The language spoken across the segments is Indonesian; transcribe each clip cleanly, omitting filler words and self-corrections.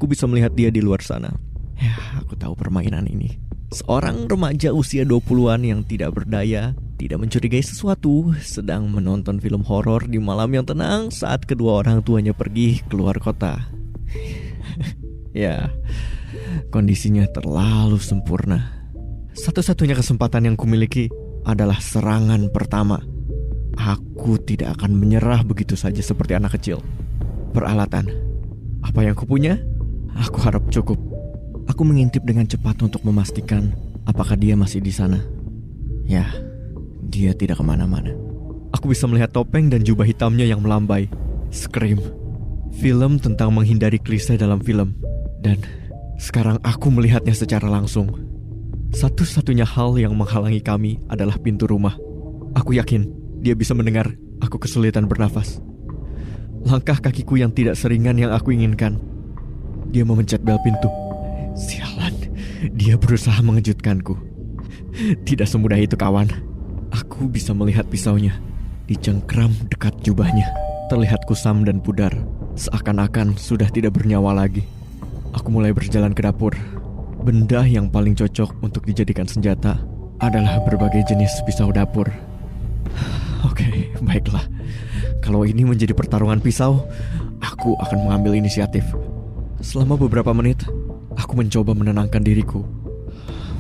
Aku bisa melihat dia di luar sana. Ya, aku tahu permainan ini. Seorang remaja usia 20-an yang tidak berdaya, tidak mencurigai sesuatu, sedang menonton film horor di malam yang tenang saat kedua orang tuanya pergi keluar kota. Ya, kondisinya terlalu sempurna. Satu-satunya kesempatan yang kumiliki adalah serangan pertama. Aku tidak akan menyerah begitu saja seperti anak kecil. Peralatan, apa yang kupunya? Aku harap cukup. Aku mengintip dengan cepat untuk memastikan apakah dia masih di sana. Ya, dia tidak kemana-mana. Aku bisa melihat topeng dan jubah hitamnya yang melambai. Scream. Film tentang menghindari klise dalam film. Dan sekarang aku melihatnya secara langsung. Satu-satunya hal yang menghalangi kami adalah pintu rumah. Aku yakin dia bisa mendengar aku kesulitan bernafas. Langkah kakiku yang tidak seringan yang aku inginkan. Dia memencet bel pintu. Sialan, dia berusaha mengejutkanku. Tidak semudah itu, kawan. Aku bisa melihat pisaunya dicengkram dekat jubahnya. Terlihat kusam dan pudar, seakan-akan sudah tidak bernyawa lagi. Aku mulai berjalan ke dapur. Benda yang paling cocok untuk dijadikan senjata adalah berbagai jenis pisau dapur. Oke, baiklah. Kalau ini menjadi pertarungan pisau, aku akan mengambil inisiatif. Selama beberapa menit, aku mencoba menenangkan diriku,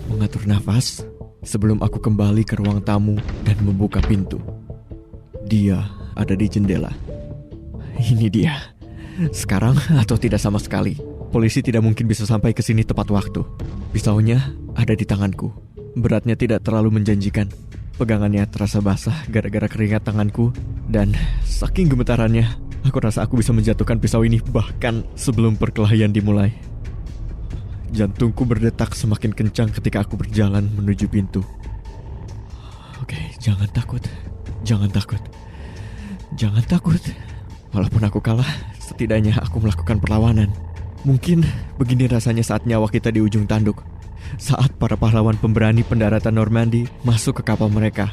mengatur nafas sebelum aku kembali ke ruang tamu dan membuka pintu. Dia ada di jendela. Ini dia. Sekarang atau tidak sama sekali. Polisi tidak mungkin bisa sampai ke sini tepat waktu. Pisaunya ada di tanganku. Beratnya tidak terlalu menjanjikan. Pegangannya terasa basah gara-gara keringat tanganku. Dan saking gemetarannya, aku rasa aku bisa menjatuhkan pisau ini bahkan sebelum perkelahian dimulai. Jantungku berdetak semakin kencang ketika aku berjalan menuju pintu. Oke, jangan takut. Jangan takut. Jangan takut. Walaupun aku kalah, setidaknya aku melakukan perlawanan. Mungkin begini rasanya saat nyawa kita di ujung tanduk. Saat para pahlawan pemberani pendaratan Normandy masuk ke kapal mereka.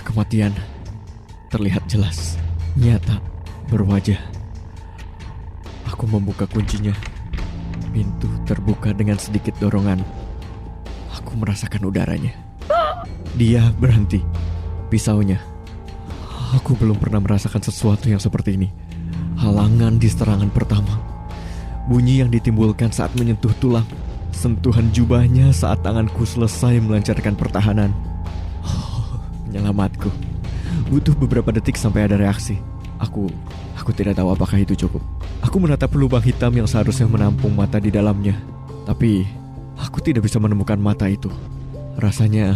Kematian terlihat jelas, nyata, berwajah. Aku membuka kuncinya. Pintu terbuka dengan sedikit dorongan. Aku merasakan udaranya. Dia berhenti. Pisaunya. Aku belum pernah merasakan sesuatu yang seperti ini. Halangan di serangan pertama. Bunyi yang ditimbulkan saat menyentuh tulang. Sentuhan jubahnya saat tanganku selesai melancarkan pertahanan. Penyelamatku. Butuh beberapa detik sampai ada reaksi. Aku tidak tahu apakah itu cukup. Aku menatap lubang hitam yang seharusnya menampung mata di dalamnya. Tapi aku tidak bisa menemukan mata itu. Rasanya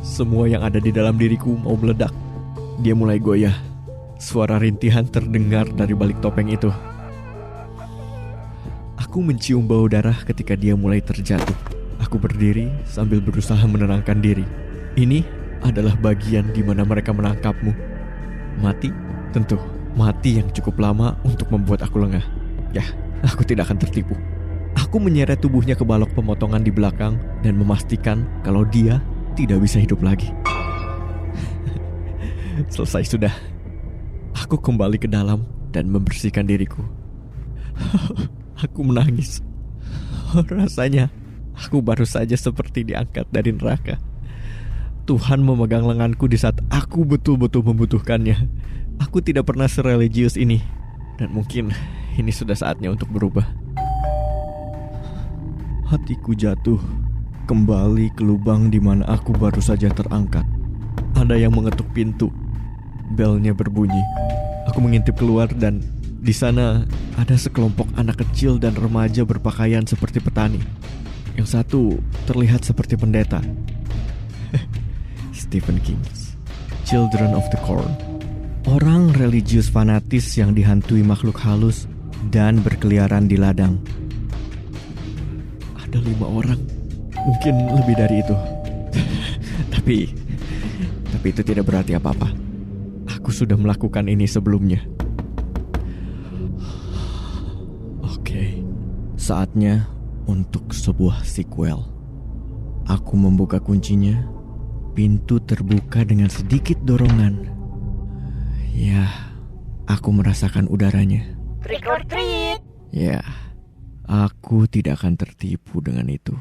semua yang ada di dalam diriku mau meledak. Dia mulai goyah. Suara rintihan terdengar dari balik topeng itu. Aku mencium bau darah ketika dia mulai terjatuh. Aku berdiri sambil berusaha menenangkan diri. Ini adalah bagian di mana mereka menangkapmu. Mati? Tentu, mati yang cukup lama untuk membuat aku lengah. Ya, aku tidak akan tertipu. Aku menyeret tubuhnya ke balok pemotongan di belakang dan memastikan kalau dia tidak bisa hidup lagi. Selesai sudah. Aku kembali ke dalam dan membersihkan diriku. Aku menangis. Rasanya aku baru saja seperti diangkat dari neraka. Tuhan memegang lenganku di saat aku betul-betul membutuhkannya. Aku tidak pernah sereligius ini. Dan mungkin ini sudah saatnya untuk berubah. Hatiku jatuh kembali ke lubang di mana aku baru saja terangkat. Ada yang mengetuk pintu. Belnya berbunyi. Aku mengintip keluar dan di sana ada sekelompok anak kecil dan remaja berpakaian seperti petani. Yang satu terlihat seperti pendeta. Stephen King, Children of the Corn. Orang religius fanatis yang dihantui makhluk halus dan berkeliaran di ladang. Ada 5 orang, mungkin lebih dari itu. Tapi itu tidak berarti apa-apa. Aku sudah melakukan ini sebelumnya. Oke, saatnya untuk sebuah sequel. Aku membuka kuncinya. Pintu terbuka dengan sedikit dorongan. Ya, aku merasakan udaranya. Trick or treat. Ya, Aku tidak akan tertipu dengan itu.